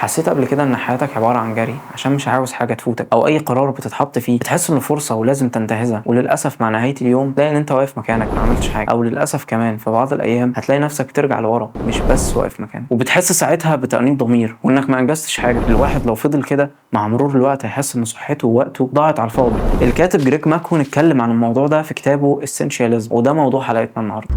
حسيت قبل كده ان حياتك عبارة عن جري عشان مش عاوز حاجة تفوتك او اي قرار بتتحط فيه بتحس انه فرصة ولازم تنتهزها، وللاسف مع نهاية اليوم تلاقي ان انت واقف مكانك ما عملتش حاجة، او للاسف كمان في بعض الايام هتلاقي نفسك ترجع لورا مش بس واقف مكانك، وبتحس ساعتها بتأنيب ضمير وانك ما انجزتش حاجة. الواحد لو فضل كده مع مرور الوقت هيحس ان صحته ووقته ضاعت على الفاضي. الكاتب جريج ماكون اتكلم عن الموضوع ده في كتابه Essentialism، وده موضوع حلقتنا النهارده.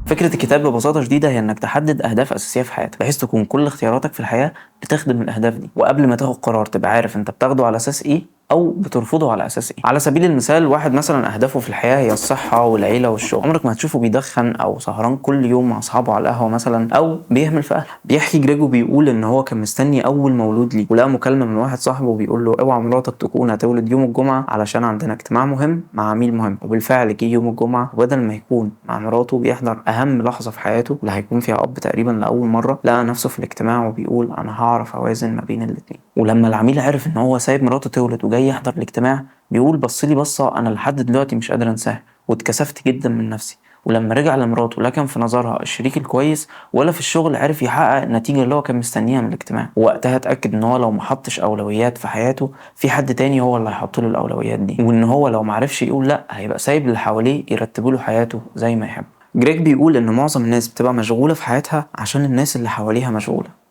فكرة الكتاب ببساطة شديدة هي انك تحدد اهداف اساسية في حياتك بحيث تكون كل اختياراتك في الحياة بتخدم الاهداف دي، وقبل ما تاخد قرار تبقى عارف انت بتاخده على اساس ايه او بترفضه على اساس ايه. على سبيل المثال، واحد مثلا اهدافه في الحياه هي الصحه والعيله والشغل، عمرك ما هتشوفه بيدخن او سهران كل يوم مع اصحابه على القهوه مثلا، او بيهمل في اهله. بيحكي جريجو بيقول ان هو كان مستني اول مولود ليه، ولقى مكالمه من واحد صاحبه بيقول له اوعى مراتك تكون هتولد يوم الجمعه علشان عندنا اجتماع مهم مع عميل مهم. وبالفعل جه يوم الجمعه، وبدل ما يكون مع مراته بيحضر اهم لحظه في حياته اللي هيكون فيها اب تقريبا لاول مره، لقى نفسه في الاجتماع وبيقول انا هعرف اوازن ما بين الاثنين. ولما العميل عرف ان هو سايب مراته تولد وجاي يحضر الاجتماع، بيقول بصلي بصة أنا لحد دلوقتي مش قادر أنساها واتكسفت جدا من نفسي. ولما رجع لمراته لا كان في نظرها الشريك الكويس ولا في الشغل عرف يحقق النتيجة اللي هو كان مستنيها من الاجتماع. ووقتها اتأكد ان هو لو محطش أولويات في حياته في حد تاني هو اللي هيحط له الأولويات دي، وان هو لو معرفش يقول لا هيبقى سايب اللي حواليه يرتبوا له حياته زي ما يحب. جريج بيقول ان معظم الناس بتبقى مشغولة في حياتها عشان الناس اللي حواليها مشغولة.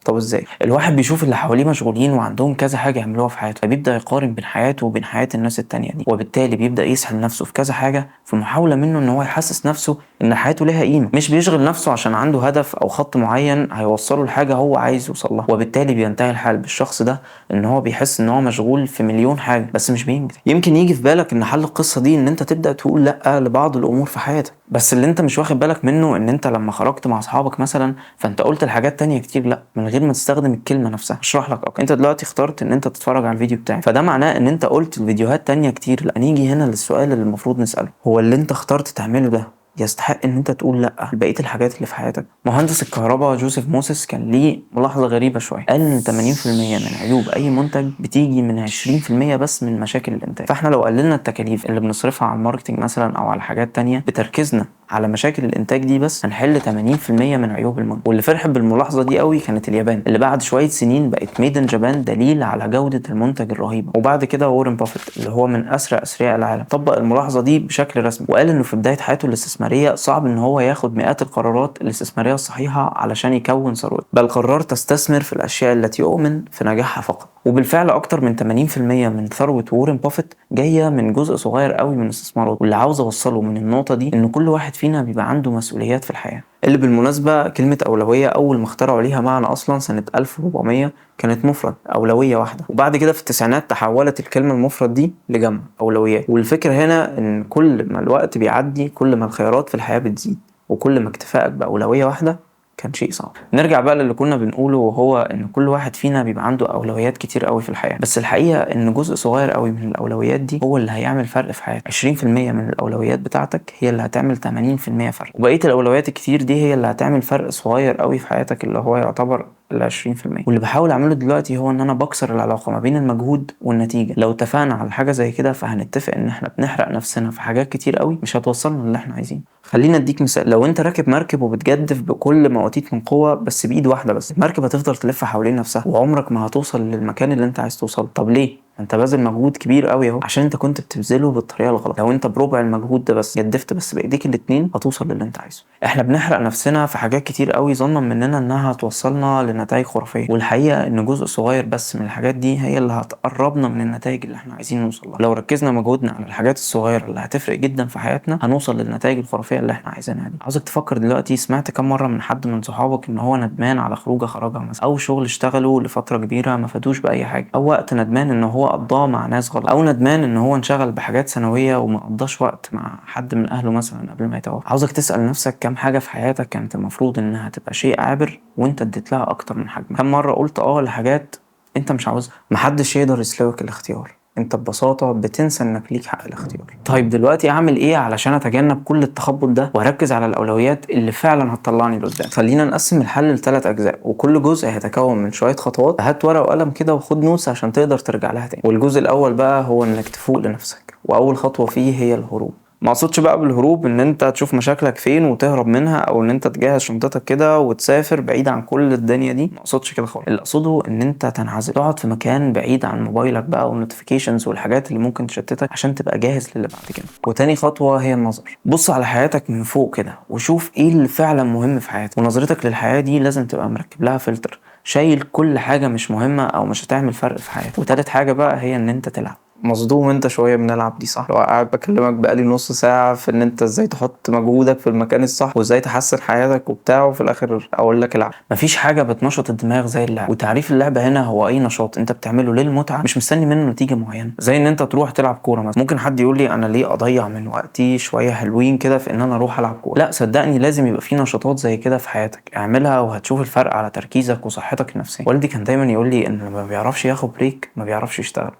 طب ازاي؟ الواحد بيشوف اللي حواليه مشغولين وعندهم كذا حاجة يعملوها في حياته، فبيبدأ يقارن بين حياته وبين حياة الناس التانية دي، وبالتالي بيبدأ يسحل نفسه في كذا حاجة في محاولة منه ان هو يحسس نفسه ان حياته ليها قيمة. مش بيشغل نفسه عشان عنده هدف او خط معين هيوصله لحاجة هو عايز يوصل لها، وبالتالي بينتهي الحال بالشخص ده ان هو بيحس ان هو مشغول في مليون حاجة بس مش بينجز. يمكن يجي في بالك ان حل القصة دي ان انت تبدأ تقول لا لبعض الامور في حياتك، بس اللي انت مش واخد بالك منه ان انت لما خرجت مع اصحابك مثلا فانت قلت الحاجات تانية كتير لا من غير ما تستخدم الكلمة نفسها. اشرح لك اكتر. انت دلوقتي اخترت ان انت تتفرج على الفيديو بتاعي، فده معناه ان انت قلت الفيديوهات تانية كتير لا. نيجي هنا للسؤال اللي المفروض نسأله، هو اللي انت اخترت تعمله ده يستحق ان انت تقول لا لبقيه الحاجات اللي في حياتك؟ مهندس الكهرباء جوزيف موسيس كان ليه ملاحظه غريبه شويه، قال ان 80% من عيوب اي منتج بتيجي من 20% بس من مشاكل الانتاج. فاحنا لو قللنا التكاليف اللي بنصرفها على الماركتنج مثلا او على حاجات تانية بتركيزنا على مشاكل الانتاج دي بس، هنحل 80% من عيوب المنتج. واللي فرح بالملاحظه دي قوي كانت اليابان، اللي بعد شويه سنين بقت ميد ان جابان دليل على جوده المنتج الرهيبه. وبعد كده وارن بافيت اللي هو من اسرع اثرياء العالم طبق الملاحظه دي بشكل رسمي، وقال انه في بدايه حياته الاستثماريه صعب ان هو ياخد مئات القرارات الاستثماريه الصحيحه علشان يكون ثروته، بل قرر تستثمر في الاشياء التي يؤمن في نجاحها فقط. وبالفعل اكتر من 80% من ثروه وارن بافيت جايه من جزء صغير قوي من الاستثمارات. واللي عاوز اوصله من النقطه دي ان كل واحد فينا بيبقى عنده مسؤوليات في الحياه، اللي بالمناسبه كلمه اولويه اول ما اخترعوا ليها معنى اصلا سنه 1400 كانت مفرد اولويه واحده، وبعد كده في التسعينات تحولت الكلمه المفرد دي لجمع اولويات. والفكره هنا ان كل ما الوقت بيعدي كل ما الخيارات في الحياه بتزيد، وكل ما اكتفائك باولويه واحده كان شيء صعب. نرجع بقى للي كنا بنقوله، وهو ان كل واحد فينا بيبقى عنده اولويات كتير قوي في الحياه، بس الحقيقه ان جزء صغير قوي من الاولويات دي هو اللي هيعمل فرق في حياتك. 20% من الاولويات بتاعتك هي اللي هتعمل 80% فرق، وبقيه الاولويات الكتير دي هي اللي هتعمل فرق صغير قوي في حياتك اللي هو يعتبر ال 20%. واللي بحاول اعمله دلوقتي هو ان انا بكسر العلاقه ما بين المجهود والنتيجه. لو اتفقنا على حاجه زي كده فهنتفق ان احنا بنحرق نفسنا في حاجات كتير قوي مش هتوصلنا للي احنا عايزينه. خلينا اديك مثال، لو انت راكب مركب وبتجدف بكل ما اوتيت من قوه بس بايد واحده بس، المركب هتفضل تلف حوالين نفسها وعمرك ما هتوصل للمكان اللي انت عايز توصل. طب ليه؟ انت باذل مجهود كبير قوي اهو عشان انت كنت بتبذله بالطريقه الغلط. لو انت بربع المجهود ده بس جدفت بس بايديك الاتنين هتوصل للي انت عايزه. احنا بنحرق نفسنا في حاجات كتير قوي ظنا مننا انها هتوصلنا لنتائج خرافيه، والحقيقه ان جزء صغير بس من الحاجات دي هي اللي هتقربنا من النتائج اللي احنا عايزين نوصل لها. لو ركزنا مجهودنا على الحاجات الصغيره اللي هتفرق جدا في حياتنا هنوصل للنتائج الخرافيه اللي احنا عايزينها دي. عاوزك تفكر دلوقتي، سمعت كم مره من حد من صحابك ان هو ندمان على خروجه خرجها مثلا، او شغل اشتغله لفتره كبيره ما فادوش باي حاجه، او وقت ندمان ان هو قضاه مع ناس غلط، او ندمان ان هو انشغل بحاجات ثانويه وما قضاش وقت مع حد من اهله مثلا قبل ما يتوفى؟ عاوزك تسال نفسك كم حاجه في حياتك كانت المفروض انها تبقى شيء عابر وانت اديت لها اكتر من حجمها. كم مره قلت لحاجات انت مش عاوزها؟ محدش يقدر يسلبك الاختيار، انت ببساطة بتنسى انك ليك حق الاختيار. طيب دلوقتي اعمل ايه علشان اتجنب كل التخبط ده واركز على الاولويات اللي فعلا هتطلعني لقدام؟ خلينا نقسم الحل ل3 اجزاء، وكل جزء هيتكون من شوية خطوات. هات ورقة وقلم كده وخد نوتس عشان تقدر ترجع لها تاني. والجزء الاول بقى هو انك تفوق لنفسك، واول خطوة فيه هي الهروب. ما اقصدش بقى بالهروب ان انت تشوف مشاكلك فين وتهرب منها، او ان انت تجهز شنطتك كده وتسافر بعيد عن كل الدنيا دي، ما اقصدش كده خالص. اللي اقصده ان انت تنعزل، تقعد في مكان بعيد عن موبايلك بقى والنوتيفيكيشنز والحاجات اللي ممكن تشتتك، عشان تبقى جاهز للي بعد كده. وتاني خطوة هي النظر. بص على حياتك من فوق كده وشوف ايه اللي فعلا مهم في حياتك، ونظرتك للحياة دي لازم تبقى مركب لها فلتر، شايل كل حاجة مش مهمة او مش هتعمل فرق في حياتك. وتالت حاجة بقى هي ان انت تلعب. مصدوم انت شويه بنلعب دي صح؟ لو قاعد بكلمك بقالي نص ساعه في ان انت ازاي تحط مجهودك في المكان الصح وازاي تحسن حياتك وبتاع، وفي الاخر اقول لك العب. مفيش حاجه بتنشط الدماغ زي اللعب. وتعريف اللعبه هنا هو اي نشاط انت بتعمله للمتعه، مش مستني منه نتيجه معينه. زي ان انت تروح تلعب كوره مثلا. ممكن حد يقول لي انا ليه اضيع من وقتي شويه حلوين كده في ان انا اروح العب كوره؟ لا صدقني، لازم يبقى في نشاطات زي كده في حياتك، اعملها وهتشوف الفرق على تركيزك وصحتك النفسيه. والدي كان دايما يقول لي ان اللي ما بيعرفش ياخد بريك ما بيعرفش يشتغل.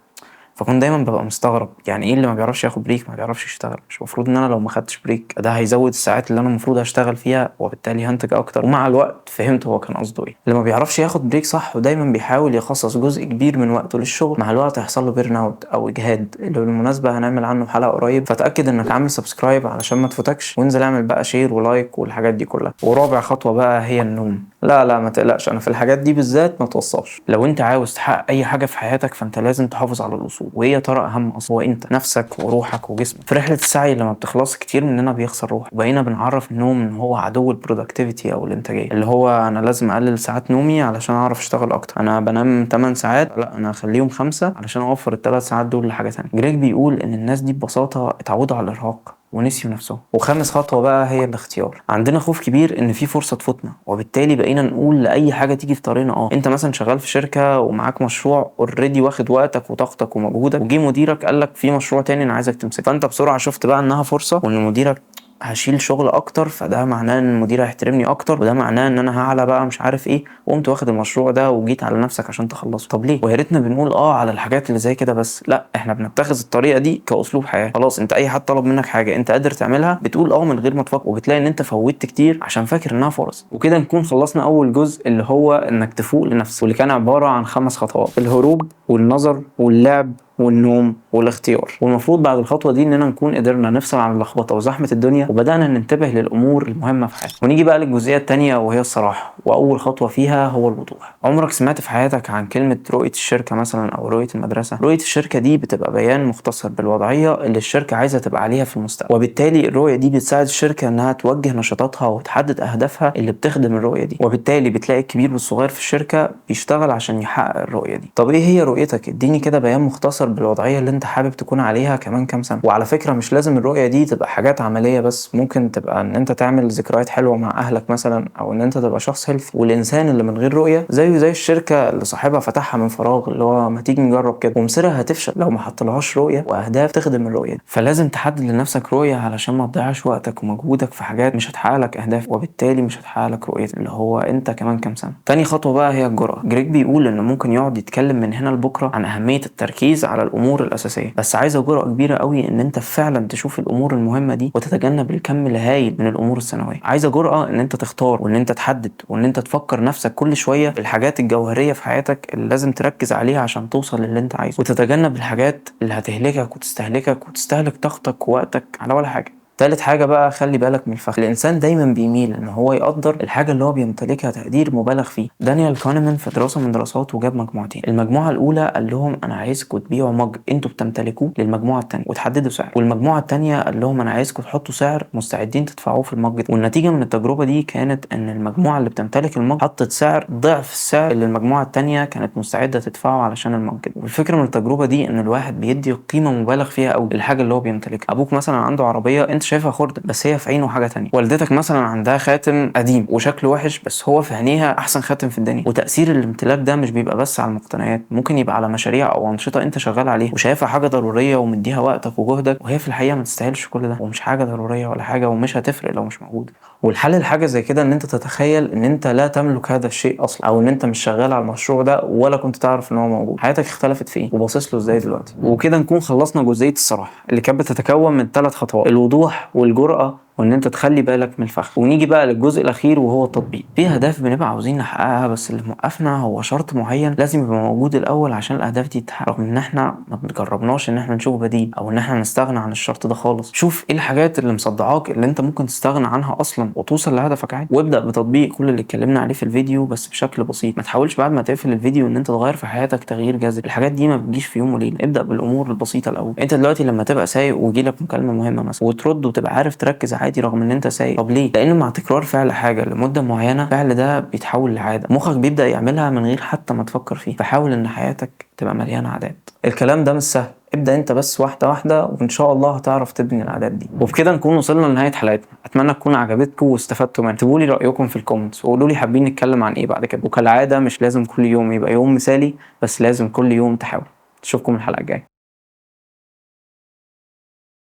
فكنت دايما ببقى مستغرب، يعني ايه اللي ما بيعرفش ياخد بريك ما بيعرفش يشتغل؟ مش المفروض ان انا لو ما خدتش بريك ده هيزود الساعات اللي انا المفروض اشتغل فيها وبالتالي هنتج اكتر؟ ومع الوقت فهمت هو كان قصده ايه. اللي ما بيعرفش ياخد بريك صح ودايما بيحاول يخصص جزء كبير من وقته للشغل، مع الوقت هيحصل له بيرن اوت او اجهاد، اللي بالمناسبه هنعمل عنه حلقه قريب، فتاكد انك عامل سبسكرايب علشان ما تفوتكش، وانزل اعمل بقى شير ولايك والحاجات دي كلها. ورابع خطوه بقى هي النوم. لا ما تقلقش، انا في الحاجات دي بالذات ما توصلش. لو انت عاوز تحقق اي حاجه في حياتك فانت لازم تحافظ على الاصول. وهي ترى اهم اصل هو انت نفسك وروحك وجسمك. في رحله السعي اللي ما بتخلص كتير مننا بيخسر روح، وبقينا بنعرف النوم ان هو عدو البرودكتيفيتي او الانتاجيه، اللي هو انا لازم اقلل ساعات نومي علشان اعرف اشتغل اكتر. انا بنام 8 ساعات، لا انا اخليهم 5 علشان اوفر الثلاث ساعات دول لحاجه ثانيه. جريج بيقول ان الناس دي ببساطه اتعودوا على الارهاق ونسيوا نفسهم. وخامس خطوه بقى هي الاختيار. عندنا خوف كبير ان في فرصه تفوتنا، وبالتالي بقينا نقول لاي حاجه تيجي في طريقنا انت مثلا شغال في شركه ومعاك مشروع اوريدي واخد وقتك وطاقتك ومجهودك، وجي مديرك قال لك في مشروع تاني انا عايزك تمسكه، فانت بسرعه شفت بقى انها فرصه وان مديرك هشيل شغل اكتر، فده معناه ان المدير هيحترمني اكتر، وده معناه ان انا هعلى بقى مش عارف ايه، وقمت واخد المشروع ده وجيت على نفسك عشان تخلصه. طب ليه؟ ويا ريتنا بنقول على الحاجات اللي زي كده بس، لا احنا بنتخذ الطريقه دي كاسلوب حياه. خلاص انت اي حد طلب منك حاجه انت قادر تعملها بتقول من غير ما تفكر، وبتلاقي ان انت فوتت كتير عشان فاكر انها فرص. وكده نكون خلصنا اول جزء اللي هو انك تفوق لنفسك، واللي كان عباره عن 5 خطوات: الهروب والنظر واللعب والنوم والاختيار. والمفروض بعد الخطوه دي اننا نكون قدرنا نفصل عن اللخبطه وزحمه الدنيا وبدانا ننتبه للامور المهمه في حياتنا. ونيجي بقى للجزئيه الثانيه وهي الصراحه، واول خطوه فيها هو الوضوح. عمرك سمعت في حياتك عن كلمه رؤيه الشركه مثلا او رؤيه المدرسه؟ رؤيه الشركه دي بتبقى بيان مختصر بالوضعيه اللي الشركه عايزه تبقى عليها في المستقبل، وبالتالي الرؤيه دي بتساعد الشركه انها توجه نشاطاتها وتحدد اهدافها اللي بتخدم الرؤيه دي، وبالتالي بتلاقي الكبير والصغير في الشركه بيشتغل عشان يحقق الرؤيه دي. طب ايه هي رؤيتك؟ اديني كده بيان مختصر بالوضعيه اللي انت حابب تكون عليها كمان كام سنه. وعلى فكره مش لازم الرؤيه دي تبقى حاجات عمليه بس، ممكن تبقى ان انت تعمل ذكريات حلوه مع اهلك مثلا، او ان انت تبقى شخص هيلثي. والانسان اللي من غير رؤيه زيه زي الشركه اللي صاحبها فتحها من فراغ، اللي هو ما تيجي نجرب كده، ومصيرها هتفشل لو ما حطلهاش رؤيه واهداف تخدم الرؤيه دي. فلازم تحدد لنفسك رؤيه علشان ما تضيعش وقتك ومجهودك في حاجات مش هتحقق لك اهداف، وبالتالي مش هتحقق لك رؤيتك اللي هو انت كمان كام سنه. تاني خطوه بقى هي الجرأه. جريج بيقول ان ممكن يقعد يتكلم من هنا لبكره عن اهميه التركيز على الامور الاساسيه، بس عايزه جرأة كبيره قوي ان انت فعلا تشوف الامور المهمه دي وتتجنب الكم الهائل من الامور الثانويه. عايزه جرأة ان انت تختار وان انت تحدد وان انت تفكر نفسك كل شويه بالحاجات الجوهريه في حياتك اللي لازم تركز عليها عشان توصل للي انت عايزه، وتتجنب الحاجات اللي هتهلكك وتستهلكك وتستهلك طاقتك ووقتك على ولا حاجه. تالت حاجة بقى خلي بالك من الفخر. الإنسان دايما بيميل إن هو يقدر الحاجة اللي هو بيمتلكها تقدير مبالغ فيه. دانيال كانيمان في دراسة من دراساته جاب مجموعتين. المجموعة الأولى قال لهم أنا عايزكم تبيعوا مج أنتوا بتمتلكوه للمجموعة التانية وتحددوا سعر، والمجموعة التانية قال لهم أنا عايزكم تحطوا سعر مستعدين تدفعوه في المج ده. والنتيجة من التجربة دي كانت إن المجموعة اللي بتمتلك المج حطت سعر ضعف السعر اللي المجموعة التانية كانت مستعدة تدفعه علشان المج ده. والفكرة من التجربة دي إن الواحد بيدي قيمة مبالغ فيها أو للحاجة اللي هو بيمتلكها. أبوك مثلا عنده عربية أنت شايفها خردة بس هي في عينه حاجه تانية. والدتك مثلا عندها خاتم قديم وشكله وحش بس هو في عينيها احسن خاتم في الدنيا. وتاثير الامتلاك ده مش بيبقى بس على المقتنيات، ممكن يبقى على مشاريع او انشطه انت شغال عليها وشايفها حاجه ضروريه ومديها وقتك وجهدك، وهي في الحقيقه ما تستاهلش كل ده ومش حاجه ضروريه ولا حاجه ومش هتفرق لو مش موجوده. والحل لحاجه زي كده ان انت تتخيل ان انت لا تملك هذا الشيء اصلا، او ان انت مش شغال على المشروع ده ولا كنت تعرف ان هو موجود. حياتك اختلفت في ايه وباصص له ازاي دلوقتي؟ وكده نكون خلصنا جزئيه الصراحه اللي كانت بتتكون من 3 خطوات: الوضوح والجرأة وان انت تخلي بالك من الفخ. ونيجي بقى للجزء الاخير وهو التطبيق. في اهداف بنبقى عاوزين نحققها بس اللي موقفنا هو شرط معين لازم يبقى موجود الاول عشان الاهداف دي تتحقق، رغم ان احنا ما بنجربناش ان احنا نشوف بديل او ان احنا نستغنى عن الشرط ده خالص. شوف ايه الحاجات اللي مصدعاك اللي انت ممكن تستغنى عنها اصلا وتوصل لهدفك عادي، وابدا بتطبيق كل اللي اتكلمنا عليه في الفيديو بس بشكل بسيط. ما تحاولش بعد ما تقفل الفيديو ان انت تغير في حياتك تغيير جذري، الحاجات دي ما بتجيش في يوم وليله. ابدا بالامور البسيطه الاول. انت دلوقتي لما تبقى سايق ويجيلك مكالمه مهمه مثلا وترد وتبقى عارف تركز عادي رغم ان انت سايق، طب ليه؟ لان مع تكرار فعل حاجه لمده معينه الفعل ده بيتحول لعاده، مخك بيبدا يعملها من غير حتى ما تفكر فيه. فحاول ان حياتك تبقى مليانه عادات. الكلام ده مش سهل، ابدا انت بس واحده واحده وان شاء الله هتعرف تبني العادات دي. وبكده نكون وصلنا لنهايه حلقتنا، اتمنى تكون عجبتكم واستفدتوا منها. اكتبوا لي رايكم في الكومنتس وقولوا لي حابين نتكلم عن ايه بعد كده. وكالعاده مش لازم كل يوم يبقى يوم مثالي، بس لازم كل يوم تحاول. اشوفكم الحلقه الجايه.